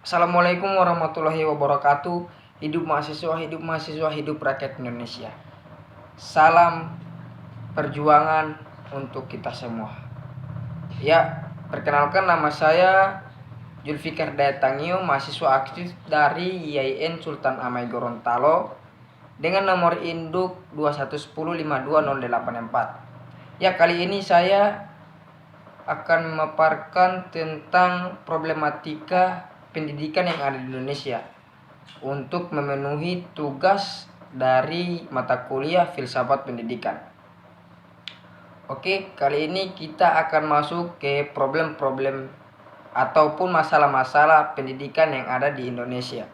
Assalamualaikum warahmatullahi wabarakatuh. Hidup mahasiswa, hidup mahasiswa, hidup rakyat Indonesia. Salam perjuangan untuk kita semua. Ya, perkenalkan nama saya Julfikar Dayatangio, mahasiswa aktif dari IAIN Sultan Amai Gorontalo dengan nomor induk 2110520804. Ya, kali ini saya akan memaparkan tentang problematika pendidikan yang ada di Indonesia untuk memenuhi tugas dari mata kuliah filsafat pendidikan. Oke, kali ini kita akan masuk ke problem-problem ataupun masalah-masalah pendidikan yang ada di Indonesia.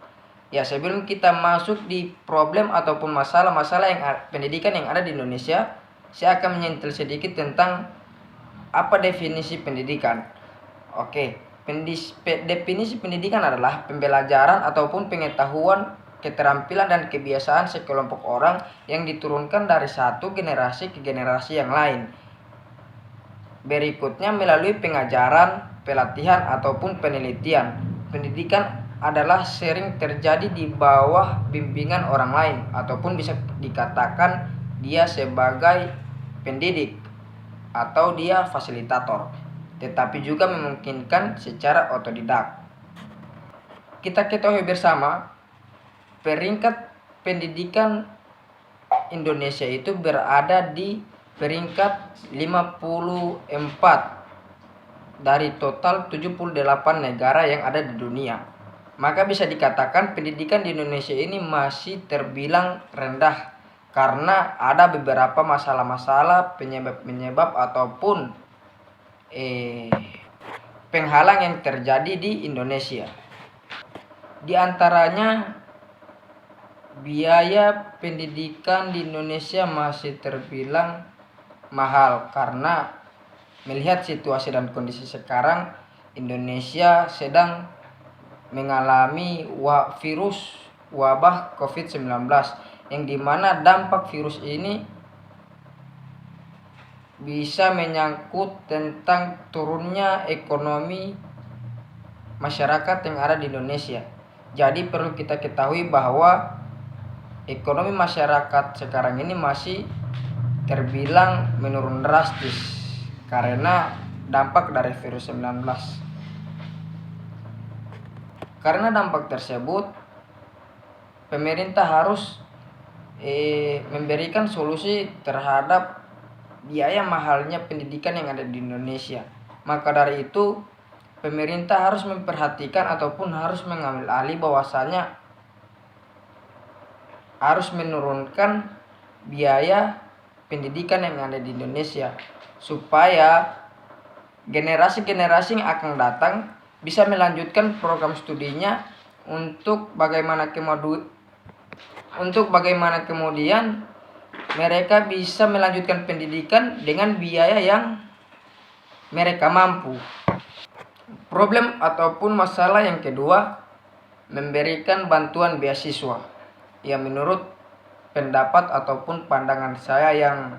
Ya, sebelum kita masuk di problem ataupun masalah-masalah pendidikan yang ada di Indonesia, saya akan menyentil sedikit tentang apa definisi pendidikan. Oke, definisi pendidikan adalah pembelajaran ataupun pengetahuan, keterampilan dan kebiasaan sekelompok orang yang diturunkan dari satu generasi ke generasi yang lain. Berikutnya melalui pengajaran, pelatihan ataupun penelitian. Pendidikan adalah sering terjadi di bawah bimbingan orang lain ataupun bisa dikatakan dia sebagai pendidik atau dia fasilitator, tetapi juga memungkinkan secara otodidak. Kita ketahui bersama, peringkat pendidikan Indonesia itu berada di peringkat 54 dari total 78 negara yang ada di dunia. Maka bisa dikatakan pendidikan di Indonesia ini masih terbilang rendah karena ada beberapa masalah-masalah penyebab ataupun penghalang yang terjadi di Indonesia. Di antaranya biaya pendidikan di Indonesia masih terbilang mahal karena melihat situasi dan kondisi sekarang Indonesia sedang mengalami virus wabah COVID-19 yang dimana dampak virus ini bisa menyangkut tentang turunnya ekonomi masyarakat yang ada di Indonesia. Jadi perlu kita ketahui bahwa ekonomi masyarakat sekarang ini masih terbilang menurun drastis karena dampak dari virus 19. Karena dampak tersebut, pemerintah harus memberikan solusi terhadap biaya mahalnya pendidikan yang ada di Indonesia. Maka dari itu, pemerintah harus memperhatikan ataupun harus mengambil alih bahwasanya harus menurunkan biaya pendidikan yang ada di Indonesia supaya generasi-generasi yang akan datang bisa melanjutkan program studinya untuk bagaimana kemudian mereka bisa melanjutkan pendidikan dengan biaya yang mereka mampu. Problem ataupun masalah yang kedua, memberikan bantuan beasiswa. Ya, menurut pendapat ataupun pandangan saya yang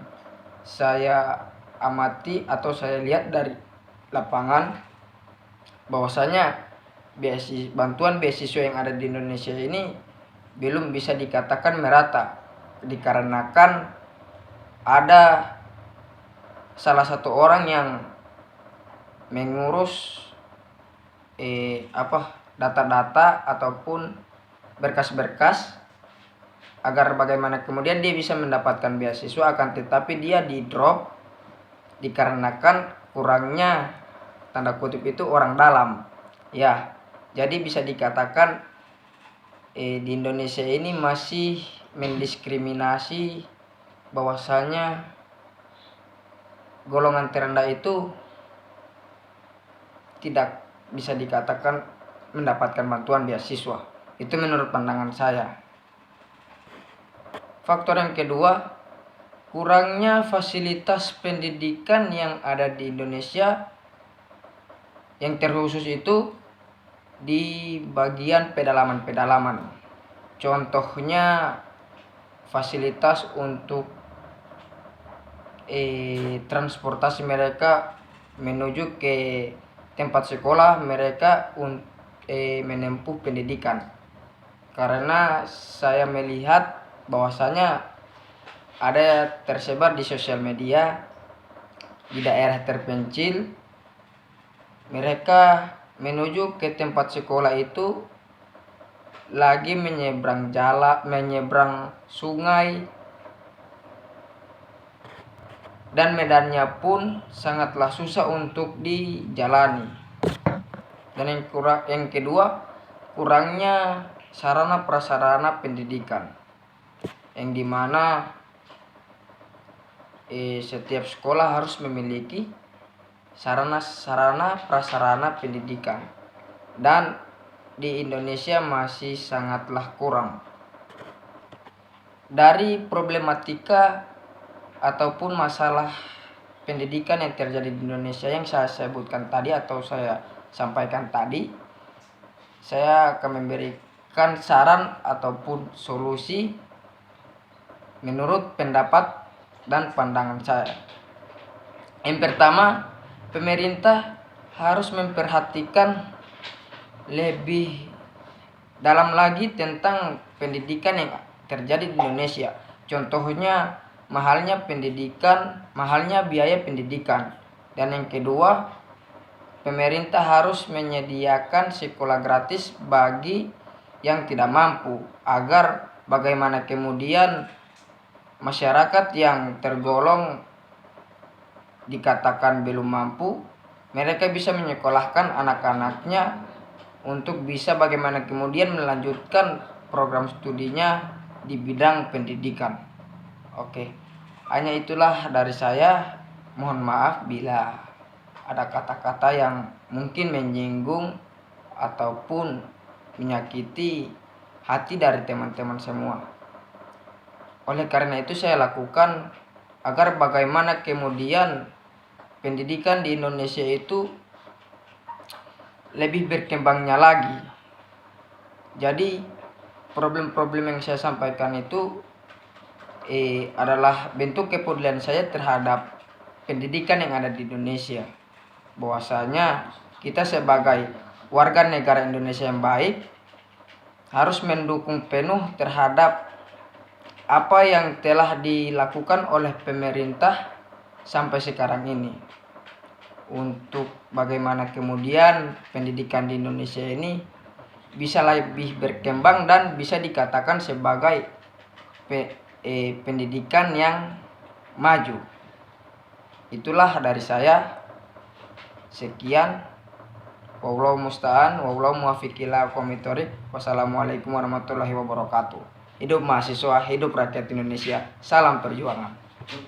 saya amati atau saya lihat dari lapangan, bahwasanya bantuan beasiswa yang ada di Indonesia ini belum bisa dikatakan merata dikarenakan ada salah satu orang yang mengurus data-data ataupun berkas-berkas agar bagaimana kemudian dia bisa mendapatkan beasiswa, akan tetapi dia di drop dikarenakan kurangnya tanda kutip itu orang dalam. Ya, jadi bisa dikatakan di Indonesia ini masih mendiskriminasi bahwasanya golongan terendah itu tidak bisa dikatakan mendapatkan bantuan beasiswa. Itu menurut pandangan saya. Faktor yang kedua, kurangnya fasilitas pendidikan yang ada di Indonesia yang terkhusus itu di bagian pedalaman-pedalaman. Contohnya fasilitas untuk transportasi mereka menuju ke tempat sekolah mereka menempuh pendidikan. Karena saya melihat bahwasanya ada tersebar di sosial media di daerah terpencil, mereka menuju ke tempat sekolah itu lagi menyeberang jalan, menyeberang sungai, dan medannya pun sangatlah susah untuk dijalani. Dan yang kedua, kurangnya sarana prasarana pendidikan, yang dimana setiap sekolah harus memiliki sarana prasarana pendidikan, dan di Indonesia masih sangatlah kurang. Dari problematika ataupun masalah pendidikan yang terjadi di Indonesia yang saya sebutkan tadi atau saya sampaikan tadi, saya akan memberikan saran ataupun solusi menurut pendapat dan pandangan saya. Yang pertama, pemerintah harus memperhatikan lebih dalam lagi tentang pendidikan yang terjadi di Indonesia. Contohnya mahalnya biaya pendidikan. Dan yang kedua, pemerintah harus menyediakan sekolah gratis bagi yang tidak mampu, agar bagaimana kemudian masyarakat yang tergolong dikatakan belum mampu, mereka bisa menyekolahkan anak-anaknya untuk bisa bagaimana kemudian melanjutkan program studinya di bidang pendidikan. Oke, hanya itulah dari saya. Mohon maaf bila ada kata-kata yang mungkin menyinggung ataupun menyakiti hati dari teman-teman semua. Oleh karena itu saya lakukan agar bagaimana kemudian pendidikan di Indonesia itu lebih berkembangnya lagi. Jadi problem-problem yang saya sampaikan itu adalah bentuk kepedulian saya terhadap pendidikan yang ada di Indonesia. Bahwasanya kita sebagai warga negara Indonesia yang baik harus mendukung penuh terhadap apa yang telah dilakukan oleh pemerintah sampai sekarang ini, untuk bagaimana kemudian pendidikan di Indonesia ini bisa lebih berkembang dan bisa dikatakan sebagai pendidikan yang maju. Itulah dari saya. Sekian. Wallahu musta'an, wallahu muwaffiq ila aqwamit thoriq. Wassalamualaikum warahmatullahi wabarakatuh. Hidup mahasiswa, hidup rakyat Indonesia. Salam perjuangan.